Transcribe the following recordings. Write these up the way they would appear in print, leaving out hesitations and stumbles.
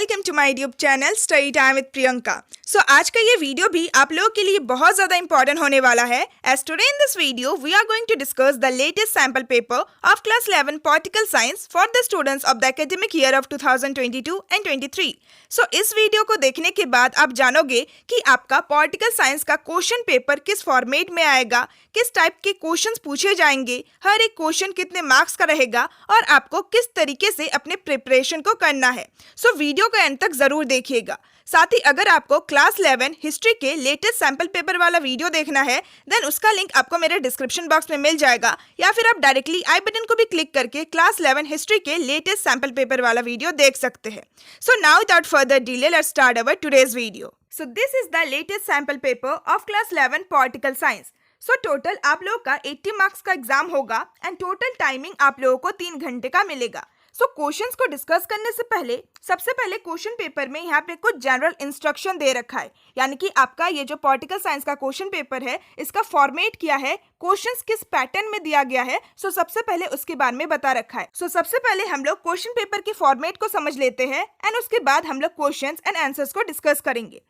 Welcome to my YouTube channel study time with Priyanka. आज का ये वीडियो भी आप लोगों के लिए बहुत ज़्यादा इंपॉर्टेंट होने वाला है। As today in this video we are going to discuss the latest sample paper of class 11 political science for the students of the academic year of 2022 and 23। इस वीडियो को देखने के बाद आप जानोगे कि आपका पॉलिटिकल साइंस का क्वेश्चन पेपर किस फॉर्मेट में आएगा, किस टाइप के क्वेश्चंस पूछे जाएंगे, हर एक क्वेश्चन कितने मार्क्स का रहेगा और आपको किस तरीके से अपने प्रिपरेशन को करना है। वीडियो को एंड तक जरूर देखिएगा। साथ ही अगर आपको क्लास 11 हिस्ट्री के लेटेस्ट सैंपल पेपर वाला वीडियो देखना है देन उसका लिंक आपको मेरे डिस्क्रिप्शन बॉक्स में मिल जाएगा, या फिर आप डायरेक्टली आई बटन को भी क्लिक करके क्लास 11 हिस्ट्री के लेटेस्ट सैंपल पेपर वाला वीडियो देख सकते हैं। Now without further delay let's start our today's video. This is the latest sample paper of class 11 political science. Total आप लोगों का 80 मार्क्स का एग्जाम होगा एंड टोटल टाइमिंग आप लोगों को 3 घंटे का मिलेगा। क्वेश्चंस को डिस्कस करने से पहले सबसे पहले क्वेश्चन पेपर में यहाँ पे कुछ जनरल इंस्ट्रक्शन दे रखा है, यानी कि आपका ये जो पॉलिटिकल साइंस का क्वेश्चन पेपर है इसका फॉर्मेट क्या है, क्वेश्चंस किस पैटर्न में दिया गया है, सबसे पहले उसके बारे में बता रखा है। सबसे पहले हम लोग क्वेश्चन पेपर के फॉर्मेट को समझ लेते हैं एंड उसके बाद हम लोग क्वेश्चंस एंड आंसर्स को डिस्कस करेंगे।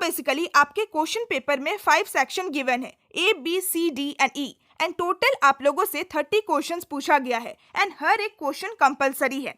बेसिकली आपके क्वेश्चन पेपर में 5 सेक्शन गिवन है, A, B, C, D and E and total आप लोगों से 30 क्वेश्चंस पूछा गया है एंड हर एक क्वेश्चन कंपलसरी है।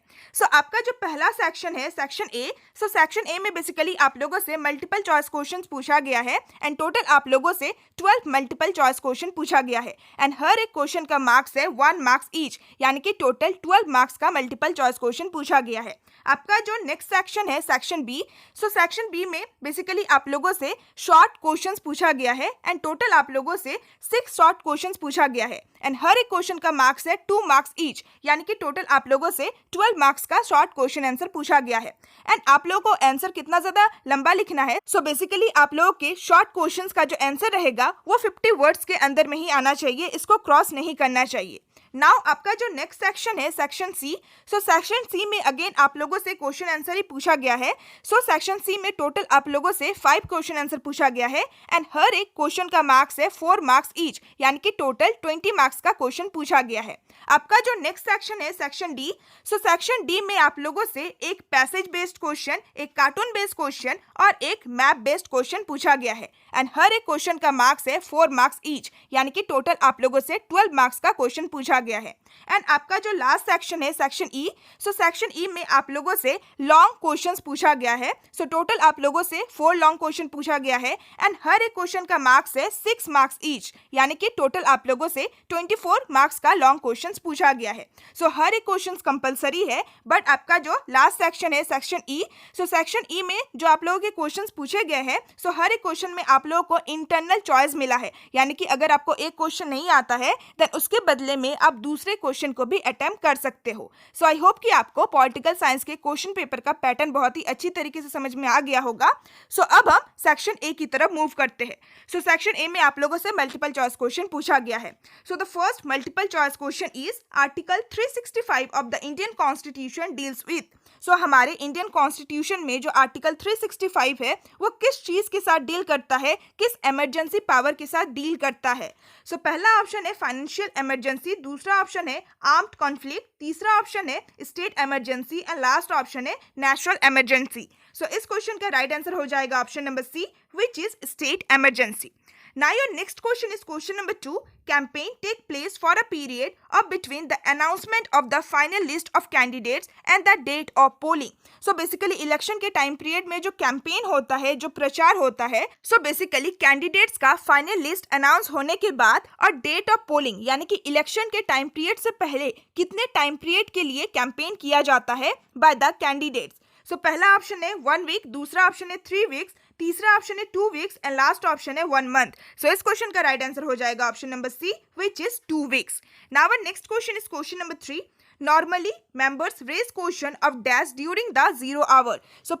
आपका जो पहला सेक्शन है सेक्शन ए, सेक्शन ए में बेसिकली आप लोगों से मल्टीपल चॉइस क्वेश्चंस पूछा गया है एंड टोटल आप लोगों से 12 मल्टीपल चॉइस क्वेश्चन पूछा गया है एंड हर एक क्वेश्चन का मार्क्स है 1 मार्क्स ईच, यानी कि टोटल 12 मार्क्स का मल्टीपल चॉइस क्वेश्चन पूछा गया है। आपका जो नेक्स्ट सेक्शन है सेक्शन बी, सेक्शन बी में बेसिकली आप लोगों से शॉर्ट क्वेश्चंस पूछा गया है एंड टोटल आप लोगों से 6 शॉर्ट क्वेश्चंस पूछा गया है एंड हर एक क्वेश्चन का मार्क्स है 2 मार्क्स ईच, यानी कि टोटल आप लोगों से 12 मार्क्स का शॉर्ट क्वेश्चन आंसर पूछा गया है एंड आप लोगों को आंसर कितना ज्यादा लंबा लिखना है। बेसिकली आप लोगों के शॉर्ट क्वेश्चंस का जो आंसर रहेगा वो 50 वर्ड्स के अंदर में ही आना चाहिए, इसको क्रॉस नहीं करना चाहिए। नाउ आपका जो नेक्स्ट सेक्शन है सेक्शन सी, सेक्शन सी में अगेन आप लोगों से क्वेश्चन आंसर ही पूछा गया है। सेक्शन सी में टोटल आप लोगों से 5 क्वेश्चन आंसर पूछा गया है एंड हर एक क्वेश्चन का मार्क्स है 4 मार्क्स ईच, यानी कि टोटल 20 मार्क्स का क्वेश्चन पूछा गया है। आपका जो नेक्स्ट सेक्शन है सेक्शन डी, सेक्शन डी में आप लोगों से एक पैसेज बेस्ड क्वेश्चन, एक कार्टून बेस्ड क्वेश्चन और एक मैप बेस्ड क्वेश्चन पूछा गया है एंड हर एक क्वेश्चन का मार्क्स है 4 मार्क्स ईच, यानी कि टोटल आप लोगों से 12 मार्क्स का क्वेश्चन पूछा गया है। एंड आपका जो लास्ट सेक्शन है सेक्शन ई, सेक्शन ई में आप लोगों से लॉन्ग क्वेश्चंस पूछा गया है। टोटल आप लोगों से 4 लॉन्ग क्वेश्चन पूछा गया है एंड हर एक क्वेश्चन का मार्क्स है 6 मार्क्स ईच, यानी कि टोटल आप लोगों से 24 मार्क्स का लॉन्ग क्वेश्चंस पूछा गया है। हर एक क्वेश्चन कंपलसरी है, बट आपका जो लास्ट सेक्शन है सेक्शन ई, सेक्शन ई में जो आप लोगों के क्वेश्चंस पूछे गए हैं हर एक क्वेश्चन में आप लोगों को इंटरनल चॉइस मिला है, यानी कि अगर आपको एक क्वेश्चन नहीं आता है देन उसके बदले में आप दूसरे क्वेश्चन को भी अटेम्प्ट कर सकते हो। आई होप कि आपको पॉलिटिकल साइंस के क्वेश्चन पेपर का पैटर्न बहुत ही अच्छी तरीके से समझ में आ गया होगा। अब हम सेक्शन ए की तरफ मूव करते हैं। सेक्शन ए में आप लोगों से मल्टीपल चॉइस क्वेश्चन पूछा गया है। The first multiple choice question is article 365 of the Indian constitution deals with. हमारे इंडियन कॉन्स्टिट्यूशन में जो आर्टिकल 365 है वो किस चीज के साथ डील करता है, किस इमरजेंसी पावर के साथ डील करता है। पहला ऑप्शन है फाइनेंशियल इमरजेंसी, दूसरा ऑप्शन है आर्म्ड कॉन्फ्लिक्ट, तीसरा ऑप्शन है state emergency and last option है नेशनल इमरजेंसी। इस क्वेश्चन का राइट आंसर हो जाएगा option number C, which is state emergency. Now your next question is question number 2. Campaign take place for a period of between the announcement of the final list of candidates and the date of polling. Basically election के time period में जो campaign होता है, जो प्रचार होता है, basically candidates का फाइनल लिस्ट अनाउंस होने के बाद और डेट ऑफ पोलिंग, यानी कि इलेक्शन के टाइम पीरियड से पहले कितने टाइम पीरियड के लिए कैंपेन किया जाता है बाय द कैंडिडेट्स। पहला ऑप्शन है 1 वीक, दूसरा ऑप्शन है 3 वीक्स, तीसरा ऑप्शन है 2 वीक्स एंड लास्ट ऑप्शन है 1 मंथ। इस क्वेश्चन का राइट आंसर हो जाएगा option number C, which is 2 weeks. Now our next question is question number 3. Normally, members raise question of dash during the 0 hour.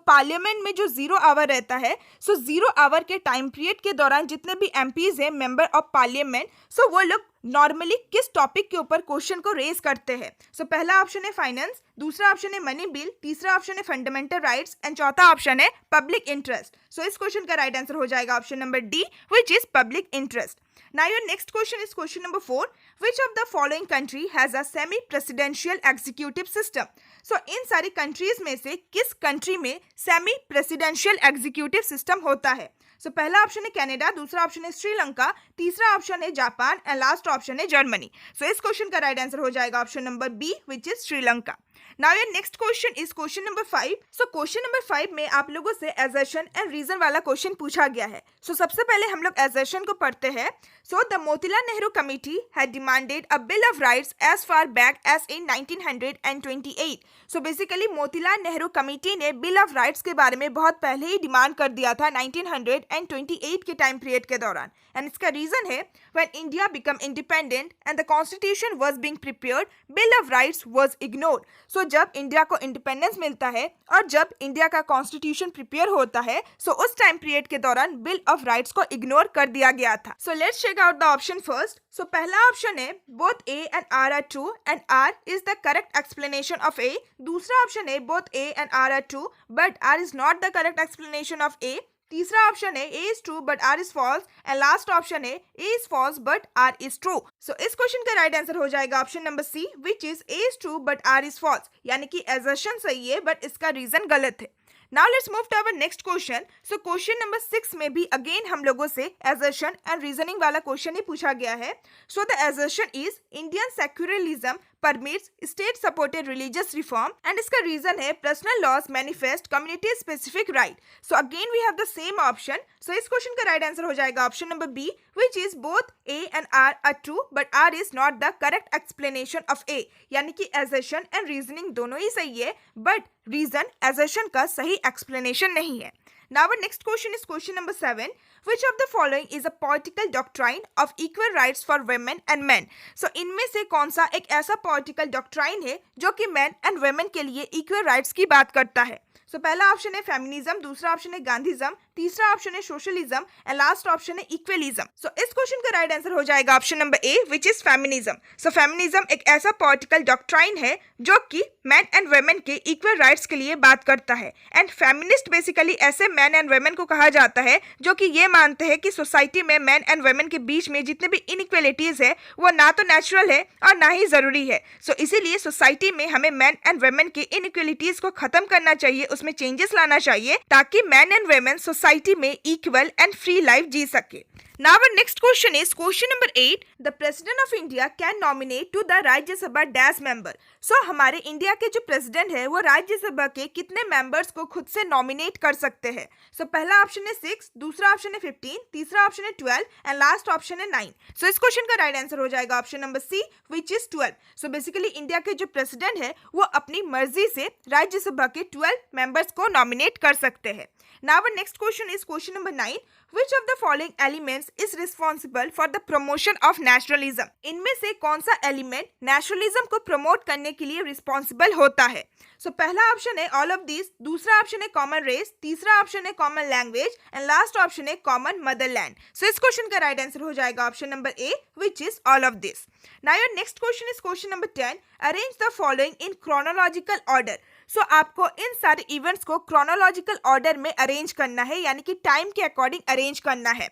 Parliament में जो 0 our रहता है, 0 our के टाइम पीरियड के दौरान जितने भी MPs हैं, मेंबर ऑफ पार्लियामेंट, वो लोग नॉर्मली किस टॉपिक के ऊपर क्वेश्चन को रेज करते हैं। सो पहला ऑप्शन है फाइनेंस, दूसरा ऑप्शन है मनी बिल, तीसरा ऑप्शन है फंडामेंटल राइट्स एंड चौथा ऑप्शन है पब्लिक इंटरेस्ट। सो इस क्वेश्चन का राइट आंसर हो जाएगा option number D, which is public interest. Now your next question is question number 4. Which of the following country has a semi-presidential executive system? So इन सारी countries में से किस country में semi-presidential executive system होता है? So पहला option है Canada, दूसरा ऑप्शन है श्रीलंका, तीसरा ऑप्शन है जापान एंड लास्ट ऑप्शन है जर्मनी। सो इस क्वेश्चन का राइट आंसर हो जाएगा option number B, which is Sri Lanka. Now your next question is question number 5। So question number 5 में आप लोगों से assertion एंड रीजन वाला क्वेश्चन पूछा गया है। सो सबसे पहले हम लोग assertion को पढ़ते हैं। So the Motilal Nehru committee had demanded a bill of rights as far back as in 1928। So basically Motilal Nehru committee ने बिल ऑफ राइट्स के बारे में बहुत पहले ही डिमांड कर दिया था 1928 के टाइम पीरियड के दौरान। एंड इसका रीजन है when India become independent and the constitution was being prepared, bill of rights was ignored. So जब इंडिया को इंडिपेंडेंस मिलता है और जब इंडिया का कॉन्स्टिट्यूशन प्रिपेयर होता है, सो उस टाइम पीरियड के दौरान बिल ऑफ राइट्स को इग्नोर कर दिया गया था। So let's check out the option first. So पहला ऑप्शन है both A and R are true and R is the correct explanation of A. दूसरा ऑप्शन है both A and R are true but R is not the correct explanation of A. तीसरा option है A is true but R is false and last option है A is false but R is true. So इस question का right answer हो जाएगा option number C, which is A is true but R is false, यानी कि assertion सही है but इसका रीजन गलत है। Now let's move to our next question. So question number 6 में भी again हम लोगों से assertion and reasoning वाला question ही पूछा गया है। So the assertion is Indian secularism permits state supported religious reform and इसका reason है personal laws manifest community specific right. So again we have the same option. So इस question का right answer हो जाएगा option number B, which is both A and R are true but R is not the correct explanation of A. यानी कि assertion and reasoning दोनों ही सही है but reason assertion का सही एक्सप्लेनेशन नहीं है। Now our next question is question number 7. Which of the following is a political doctrine of equal rights for women and men? So इनमें से कौन सा एक ऐसा political doctrine है जो कि men and women के लिए equal rights की बात करता है? सो पहला ऑप्शन है फेमिनिज्म, दूसरा ऑप्शन है गांधीज्म, तीसरा ऑप्शन है सोशलिज्म एंड लास्ट ऑप्शन है इक्वलिज्म। सो इस क्वेश्चन का राइट आंसर हो जाएगा option number A, which is feminism. So feminism एक ऐसा पॉलिटिकल डॉक्ट्राइन है जो कि मैन एंड वुमेन के इक्वल राइट्स के लिए बात करता है। एंड फेमिनिस्ट बेसिकली ऐसे मैन एंड वुमेन को कहा जाता है जो कि ये मानते हैं कि सोसाइटी में मैन एंड वुमेन के बीच में जितने भी इनइक्वलिटीज है वो ना तो नेचुरल है और ना ही जरूरी है। सो इसीलिए सोसाइटी में हमें मैन एंड वुमेन की इनइक्वलिटीज को खत्म करना चाहिए, उसमें चेंजेस लाना चाहिए ताकि मैन एंड वुमेन सोसाइटी में इक्वल एंड फ्री लाइफ जी सके। Now our next question is question number 8. The President of India can nominate to the Rajya Sabha dash member. So हमारे इंडिया के जो प्रेसिडेंट है वो राज्यसभा के कितने मेंबर्स को खुद से नॉमिनेट कर सकते हैं? सो पहला ऑप्शन है 6, दूसरा ऑप्शन है 15, तीसरा ऑप्शन है 12 एंड लास्ट ऑप्शन है 9। सो इस क्वेश्चन का राइट आंसर हो जाएगा option number C, which is 12। So basically India के जो प्रेसिडेंट है वो अपनी मर्जी से राज्यसभा के 12 मेंबर्स को नॉमिनेट कर सकते हैं। Now our next question is question number 9. Which of the following elements is responsible for the promotion of nationalism? इनमें से कौन सा एलिमेंट नेशनलिज्म को प्रमोट करने के लिए रिस्पॉन्सिबल होता है? सो पहला ऑप्शन है ऑल ऑफ दिस, दूसरा ऑप्शन है कॉमन रेस, तीसरा ऑप्शन है common language and last option है कॉमन मदरलैंड। सो इस क्वेश्चन का राइट आंसर हो जाएगा option number A, which is all of this. Now your next question is question number 10. Arrange the following in chronological order. So आपको इन सारे events को chronological order में arrange करना है, यानी कि टाइम के अकॉर्डिंग अरेंज करना है।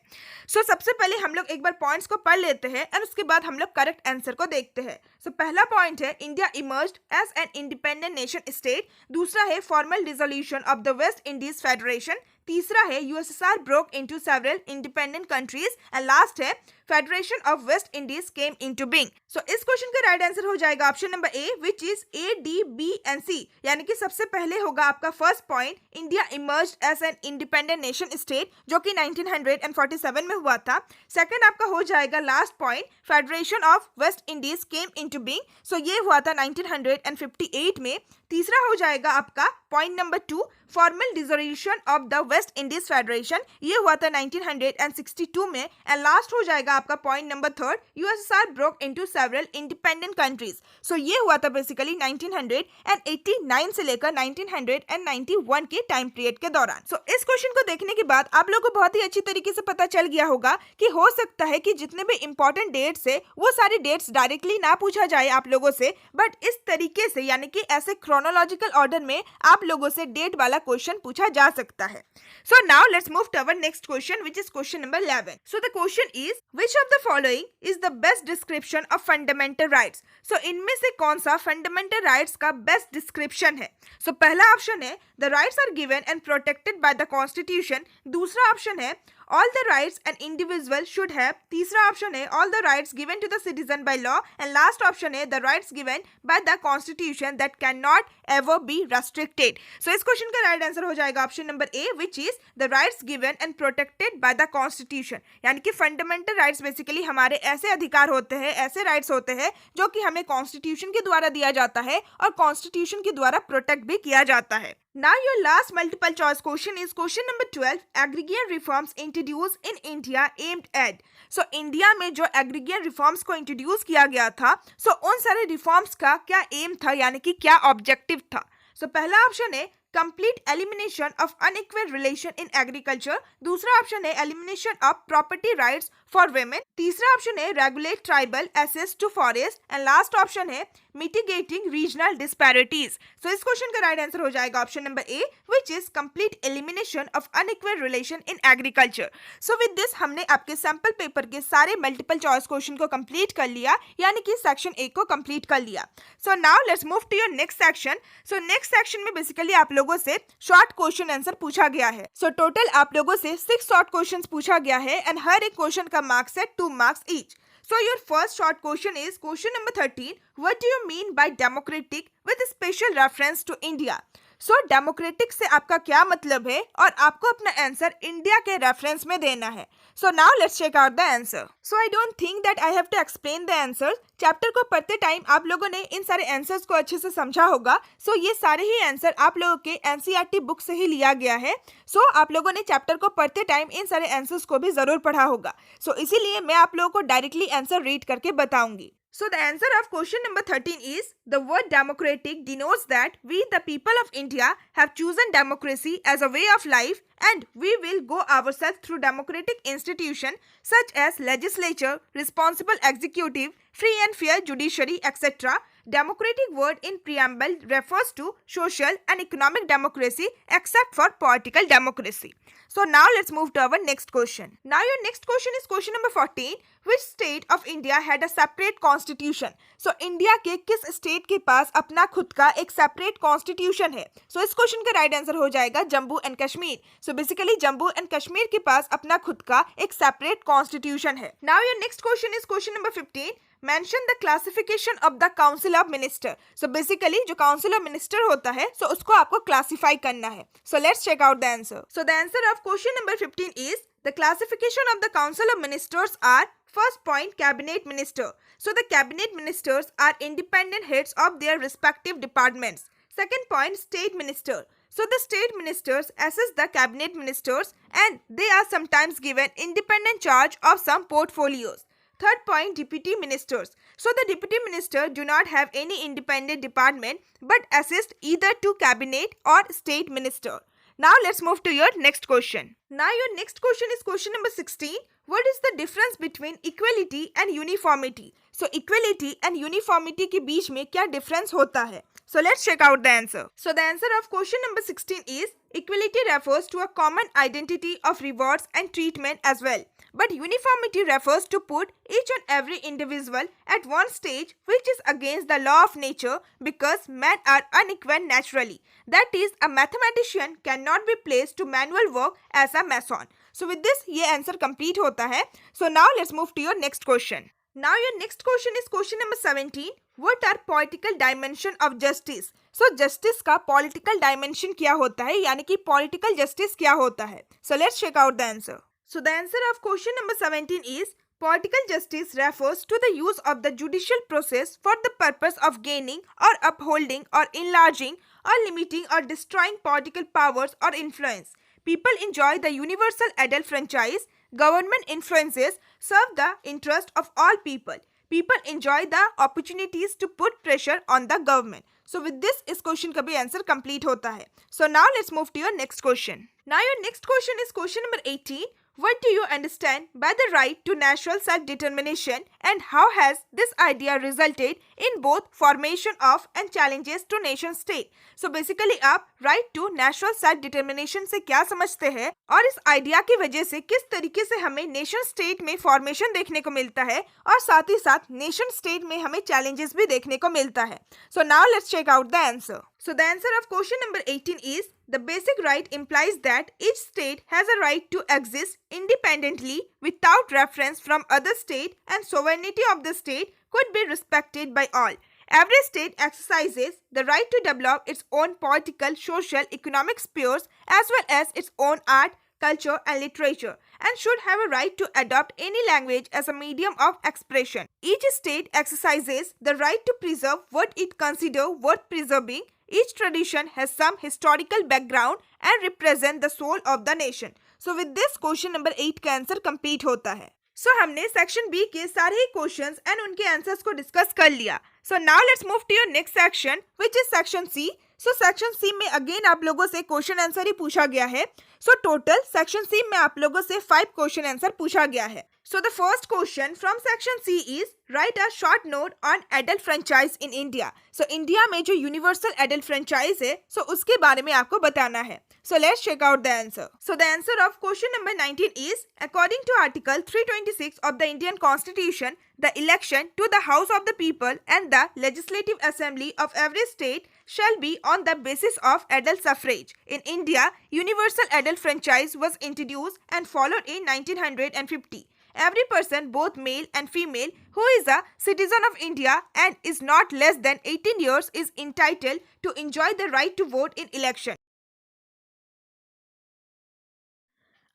सो सबसे पहले हम लोग एक बार पॉइंट्स को पढ़ लेते हैं और उसके बाद हम लोग करेक्ट आंसर को देखते हैं। सो पहला पॉइंट है India emerged as an independent nation state, दूसरा है formal dissolution of the West Indies federation, तीसरा है USSR broke into several independent countries and last है federation of West Indies came into being. So इस question का right answer हो जाएगा option number A, which is A, D, B and C. यानी कि सबसे पहले होगा आपका first point India emerged as an independent nation state, जो कि 1947 में हुआ था। सेकंड आपका हो जाएगा last point federation of West Indies came into being. So ये हुआ था 1958 में। तीसरा हो जाएगा आपका point number 2, formal dissolution of the West Indies federation, ये हुआ था 1962 में। एंड लास्ट हो जाएगा आपका point number 3, USSR broke into several independent countries. So ये हुआ था बेसिकली 1989 से लेकर 1991 के टाइम पीरियड के दौरान। सो इस क्वेश्चन को देखने के बाद आप लोगों को बहुत ही अच्छी तरीके से पता चल गया होगा कि हो सकता है कि जितने भी इंपॉर्टेंट डेट्स है वो सारी डेट्स डायरेक्टली ना पूछा जाए आप लोगों से, बट इस तरीके से यानी कि ऐसे क्रोनोलॉजिकल ऑर्डर में आप लोगों से डेट वाला क्वेश्चन पूछा जा सकता है। So now let's move to our next question which is question number 11। So the question is which of the following is the best description of fundamental rights. So इनमें से कौन सा फंडामेंटल राइट्स का best description है? So पहला option है the rights are given and protected by the constitution, दूसरा option है all the rights an individual should have, तीसरा ऑप्शन है all the rights given to the citizen by law, and last option है the rights given by the constitution that cannot ever be restricted। so इस question का right answer हो जाएगा option number A which is the rights given and protected by the constitution। यानी कि fundamental rights basically हमारे ऐसे अधिकार होते हैं, ऐसे राइट्स होते हैं जो कि हमें कॉन्स्टिट्यूशन के द्वारा दिया जाता है और कॉन्स्टिट्यूशन के द्वारा प्रोटेक्ट भी किया जाता है। Now your last multiple choice question is question number 12, agrarian reforms introduced in India aimed at। so India में जो agrarian reforms को introduce किया गया था, so उन सारे reforms का क्या aim था यानी कि क्या objective था? so पहला ऑप्शन है complete elimination of unequal relation in agriculture, दूसरा ऑप्शन है elimination of property rights for women, तीसरा ऑप्शन है regulate tribal access to forest, and last option है mitigating regional disparities। so इस क्वेश्चन का राइट आंसर हो जाएगा option number A which is complete elimination of unequal relation in agriculture। so with this हमने आपके sample paper के सारे multiple choice question को कंप्लीट कर लिया, यानी कि सेक्शन 1 को कंप्लीट कर लिया। so now let's move to your next section। so next section में बेसिकली आप लोगों से शॉर्ट क्वेश्चन आंसर पूछा गया है। सो टोटल आप लोगों से 6 शॉर्ट क्वेश्चंस पूछा गया है एंड हर एक क्वेश्चन का मार्क्स है 2 marks each. So your first short question is question number 13. What do you mean by democratic with special reference to India? So democratic से आपका क्या मतलब है और आपको अपना आंसर इंडिया के रेफरेंस में देना है। So now let's check out the answer. So I don't think that I have to explain the answers. Chapter को पढ़ते टाइम आप लोगों ने इन सारे आंसर्स को अच्छे से समझा होगा। सो ये सारे ही आंसर आप लोगों के एनसीईआरटी बुक से ही लिया गया है। सो आप लोगों ने चैप्टर को पढ़ते टाइम इन सारे आंसर्स को भी जरूर पढ़ा होगा। सो इसीलिए मैं आप लोगों को डायरेक्टली आंसर रीड करके बताऊंगी। So the answer of question number 13 is the word democratic denotes that we the people of India have chosen democracy as a way of life and we will go ourselves through democratic institutions such as legislature, responsible executive, free and fair judiciary, etc. Democratic word in preamble refers to social and economic democracy except for political democracy. So now let's move to our next question. Now your next question is question number 14. Which state of India had a separate constitution? So India के किस state के पास अपना खुद का एक separate constitution है? So इस question का राइट आंसर हो जाएगा Jammu and Kashmir. So basically Jammu and Kashmir के पास अपना खुद का एक सेपरेट कॉन्स्टिट्यूशन है। Now your next question is question number 15. Mention the classification of the Council of Minister. So basically जो Council of Minister होता है, so उसको आपको classify करना है. So let's check out the answer. So the answer of question number 15 is the classification of the Council of Ministers are first point Cabinet Minister. So the Cabinet Ministers are independent heads of their respective departments. Second point State Minister. So the state ministers assist the cabinet ministers and they are sometimes given independent charge of some portfolios. Third point, deputy ministers. So the deputy minister do not have any independent department but assist either to cabinet or state minister. Now let's move to your next question. Now your next question is question number 16. What is the difference between equality and uniformity? So equality and uniformity के बीच में क्या difference होता है? So let's check out the answer. So the answer of question number 16 is equality refers to a common identity of rewards and treatment as well. But uniformity refers to put each and every individual at one stage which is against the law of nature because men are unequal naturally. That is, a mathematician cannot be placed to manual work as a mason. So with this, ये answer complete होता है. So now let's move to your next question. Now your next question is question number 17. What are political dimension of justice? So justice का political dimension क्या होता है यानी कि political justice क्या होता है? So let's check out the answer. So the answer of question number 17 is Political justice refers to the use of the judicial process for the purpose of gaining or upholding or enlarging or limiting or destroying political powers or influence. People enjoy the universal adult franchise. Government influences serve the interest of all people. People enjoy the opportunities to put pressure on the government. So with this, इस question का भी answer complete होता है. So now let's move to your next question. Now your next question is question number 18. What do you understand by the right to national self-determination, and how has this idea resulted in both formation of and challenges to nation state? So basically आप right to national self-determination से क्या समझते हैं और इस idea की वजह से किस तरीके से हमें नेशन स्टेट में फॉर्मेशन देखने को मिलता है और साथ ही साथ नेशन स्टेट में हमें चैलेंजेस भी देखने को मिलता है. So now let's check out the answer. So the answer of question number 18 is the basic right implies that each state has a right to exist independently without reference from other state, and sovereignty of the state could be respected by all. Every state exercises the right to develop its own political, social, economic spheres as well as its own art, culture and literature, and should have a right to adopt any language as a medium of expression. Each state exercises the right to preserve what it considers worth preserving. Each tradition has some historical background and represent the soul of the nation. So with this question number 8 का answer complete होता है. So हमने section B के सारे ही questions and उनके answers को discuss कर लिया. So now let's move to your next section, which is section C. So section C में अगेन आप लोगों से क्वेश्चन आंसर ही पूछा गया है. So total section C में आप लोगों से 5 क्वेश्चन आंसर पूछा गया है. So the first question from section C is write a short note on adult franchise in India. So India में जो universal adult franchise है, so उसके बारे में आपको बताना है. So let's check out the answer. So the answer of question number 19 is according to Article 326 of the Indian Constitution, the election to the House of the People and the Legislative Assembly of every state shall be on the basis of adult suffrage. In India, universal adult franchise was introduced and followed in 1950. Every person, both male and female, who is a citizen of India and is not less than 18 years is entitled to enjoy the right to vote in election.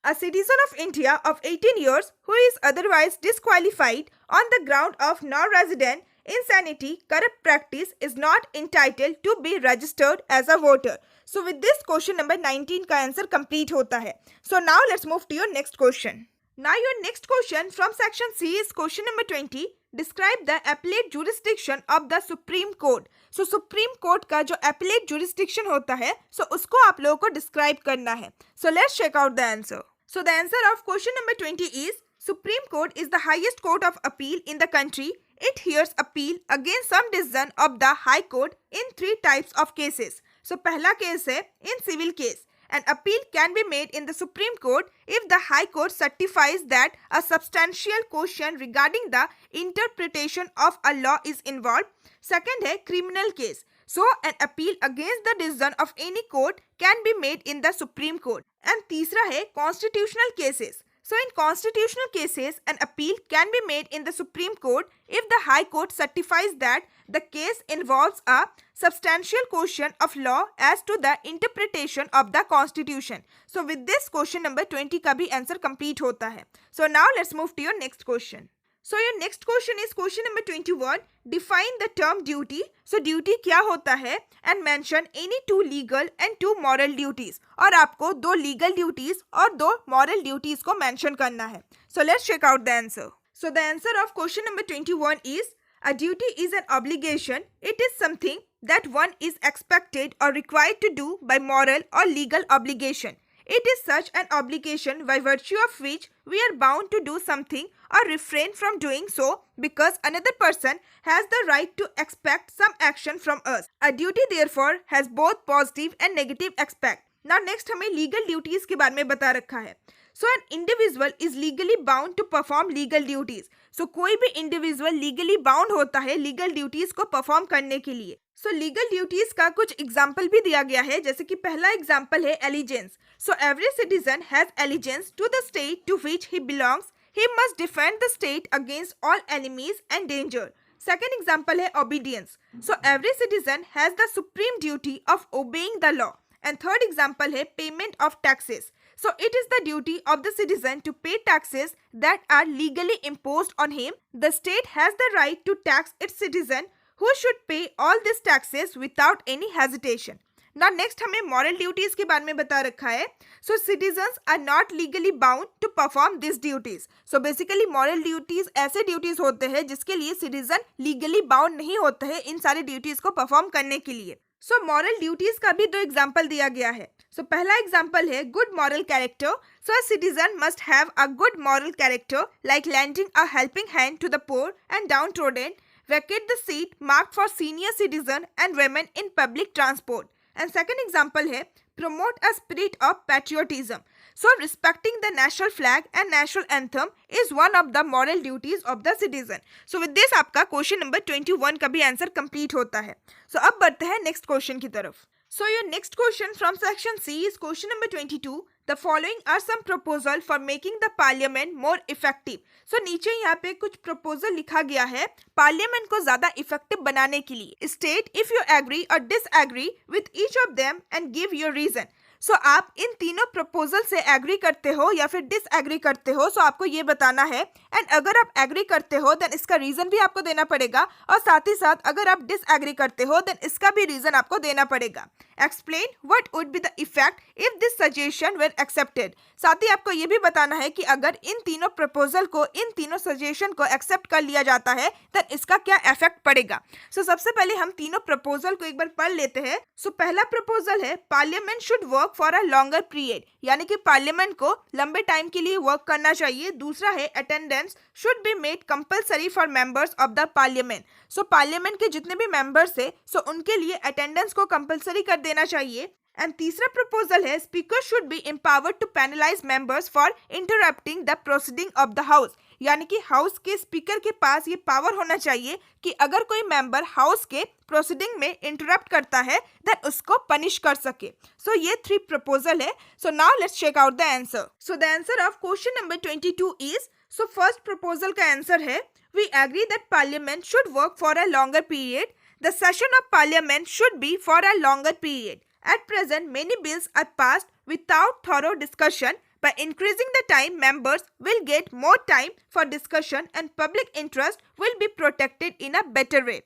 A citizen of India of 18 years who is otherwise disqualified on the ground of non-resident, insanity, corrupt practice is not entitled to be registered as a voter. So with this question number 19 का answer complete होता है. So now let's move to your next question. Now your next question from section C is question number 20. Describe the appellate jurisdiction of the Supreme Court. So Supreme Court का जो appellate jurisdiction होता है, so उसको आप लोगों को describe करना है. So let's check out the answer. So the answer of question number 20 is Supreme Court is the highest court of appeal in the country. It hears appeal against some decision of the High Court in 3 types of cases. So पहला case है in civil case. An appeal can be made in the Supreme Court if the High Court certifies that a substantial question regarding the interpretation of a law is involved. Second है criminal case. So an appeal against the decision of any court can be made in the Supreme Court. And तीसरा है constitutional cases. So in constitutional cases, an appeal can be made in the Supreme Court if the High Court certifies that the case involves a substantial question of law as to the interpretation of the Constitution. So with this question number 20 का भी answer complete होता है. So now let's move to your next question. So your next question is question number 21. Define the term duty. So duty क्या होता है and mention any 2 legal and 2 moral duties. और आपको 2 legal duties और 2 moral duties को mention करना है. So let's check out the answer. So the answer of question number 21 is a duty is an obligation. It is something that one is expected or required to do by moral or legal obligation. It is such an obligation by virtue of which we are bound to do something or refrain from doing so because another person has the right to expect some action from us. A duty therefore has both positive and negative aspect. Now next हमें legal duties के बारे में बता रखा है. So an individual is legally bound to perform legal duties. So कोई भी individual legally bound होता है legal duties को perform करने के लिए. So legal duties का कुछ example भी दिया गया है, जैसे कि पहला example है allegiance. So every citizen has allegiance to the state to which he belongs. He must defend the state against all enemies and danger. Second example है obedience. So every citizen has the supreme duty of obeying the law. And third example है payment of taxes. So it is the duty of the citizen to pay taxes that are legally imposed on him. The state has the right to tax its citizen who should pay all these taxes without any hesitation. Now next हमें moral duties के बारे में बता रखा है. So citizens are not legally bound to perform these duties. So basically moral duties ऐसे duties होते हैं जिसके लिए citizen legally bound नहीं होते हैं इन सारे duties को perform करने के लिए. So moral duties का भी 2 example दिया गया है. So पहला example है good moral character. So a citizen must have a good moral character like lending a helping hand to the poor and downtrodden, vacate the seat marked for senior citizen and women in public transport. And second example है promote a spirit of patriotism. So respecting the national flag and national anthem is one of the moral duties of the citizen. So with this आपका question number 21 का भी answer complete होता है. So अब बढ़ते हैं next question की तरफ. So your next question from section C is question number 22. The following are some proposal for making the parliament more effective. So नीचे यहाँ पे कुछ proposal लिखा गया है parliament को ज़्यादा effective बनाने के लिए. State if you agree or disagree with each of them and give your reason. So आप इन तीनों प्रपोजल से एग्री करते हो या फिर डिसएग्री करते हो. सो आपको ये बताना है. एंड अगर आप एग्री करते हो देन इसका रीजन भी आपको देना पड़ेगा और साथ ही साथ अगर आप डिसएग्री करते हो देन इसका भी रीजन आपको देना पड़ेगा. Explain what would be the effect if this suggestion were accepted. साथ ही आपको ये भी बताना है कि अगर इन तीनों प्रपोजल को इन तीनों सजेशन को एक्सेप्ट कर लिया जाता है देन इसका क्या इफेक्ट पड़ेगा. सो सबसे पहले हम तीनों प्रपोजल को एक बार पढ़ लेते हैं. सो पहला प्रपोजल है parliament should work for a longer period, यानी कि पार्लियामेंट को लंबे टाइम के लिए वर्क करना चाहिए. दूसरा है attendance should be made compulsory for members of the parliament. So parliament के जितने भी मेंबर्स है सो उनके लिए अटेंडेंस को कंपलसरी कर देना चाहिए. एंड तीसरा प्रपोजल है speaker should be empowered to penalise members for interrupting the proceeding of the house, यानी कि हाउस के स्पीकर के पास ये पावर होना चाहिए कि अगर कोई मेंबर हाउस के प्रोसीडिंग में इंटरप्ट करता है देन उसको पनिश कर सके. सो ये 3 प्रपोजल है. So now let's check out the answer. So the answer of question number 22 is, so first proposal का आंसर है we agree that parliament should work for a longer period. The session of parliament should be for a longer period. At present, many bills are passed without thorough discussion. By increasing the time, members will get more time for discussion and public interest will be protected in a better way.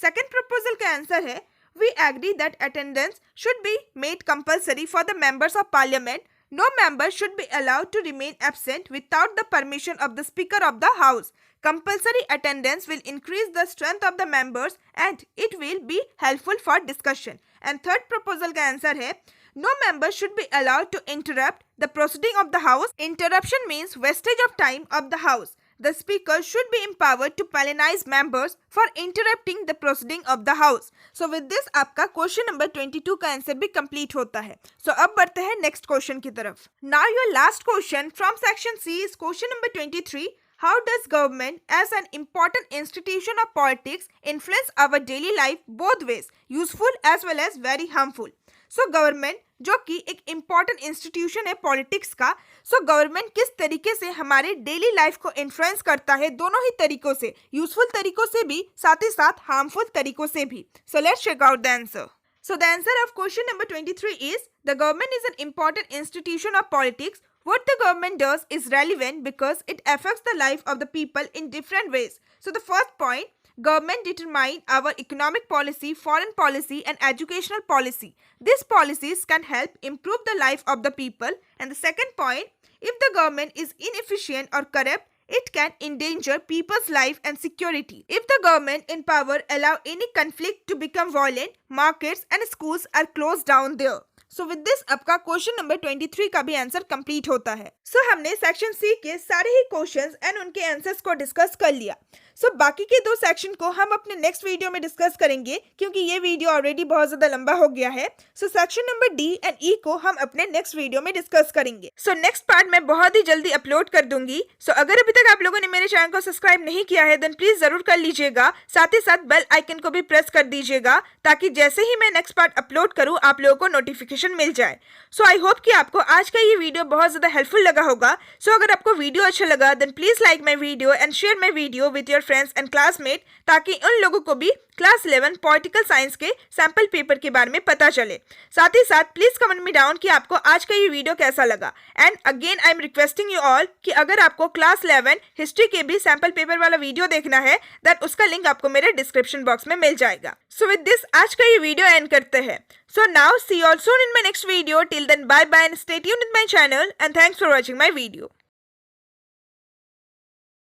Second proposal का answer है we agree that attendance should be made compulsory for the members of parliament. No member should be allowed to remain absent without the permission of the Speaker of the House. Compulsory attendance will increase the strength of the members and it will be helpful for discussion. And third proposal का answer है no member should be allowed to interrupt the proceeding of the House. Interruption means wastage of time of the House. The Speaker should be empowered to penalize members for interrupting the proceeding of the House. So with this आपका question number 22 का answer भी complete होता है. So अब बढ़ते हैं next question की तरफ. Now your last question from section C is question number 23. How does government as an important institution of politics influence our daily life both ways, useful as well as very harmful? So government जो कि एक important institution है politics का, so government किस तरीके से हमारे daily life को इन्फ्लुएंस करता है दोनों ही तरीकों से, यूजफुल तरीकों से भी साथ ही साथ हार्मफुल तरीकों से भी. So let's check out the answer. So the answer of question number 23 is the government is an important institution of politics. What the government does is relevant because it affects the life of the people in different ways. So the first point, government determine our economic policy, foreign policy and educational policy. These policies can help improve the life of the people. And the second point, if the government is inefficient or corrupt, it can endanger people's life and security. If the government in power allow any conflict to become violent, markets and schools are closed down there. So with this आपका question number 23 का भी answer complete होता है. So हमने section C के सारे ही questions and उनके answers को डिस्कस कर लिया. So बाकी के 2 सेक्शन को हम अपने नेक्स्ट वीडियो में डिस्कस करेंगे क्योंकि ये वीडियो ऑलरेडी बहुत ज्यादा लंबा हो गया है. So section number D and E को हम अपने नेक्स्ट वीडियो में डिस्कस करेंगे. So नेक्स्ट पार्ट मैं बहुत ही जल्दी अपलोड कर दूंगी. So अगर अभी तक आप लोगों ने मेरे चैनल को सब्सक्राइब नहीं किया है देन प्लीज जरूर कर लीजिएगा. साथ ही साथ बेल आइकन को भी प्रेस कर दीजिएगा ताकि जैसे ही मैं नेक्स्ट पार्ट अपलोड करूँ आप लोगों को नोटिफिकेशन मिल जाए. सो आई होप कि आपको आज का ये वीडियो बहुत ज्यादा हेल्पफुल लगा होगा. सो अगर आपको वीडियो अच्छा लगा then please like my video and share my video with your friends and classmate, ताकि उन लोगों को भी क्लास 11 पॉलिटिकल साइंस के सैंपल पेपर के बारे में पता चले। साथ ही साथ प्लीज कमेंट में डाउन कि आपको आज का ये वीडियो कैसा लगा। And again I am requesting you all कि अगर आपको क्लास 11 हिस्ट्री के भी सैंपल पेपर वाला वीडियो देखना है दैट उसका लिंक आपको मेरे डिस्क्रिप्शन बॉक्स में मिल जाएगा। सो विद दिस आज का ये वीडियो एंड करते हैं। So now see you all soon in my next video. Till then, bye bye and stay tuned in my channel and thanks for watching my video.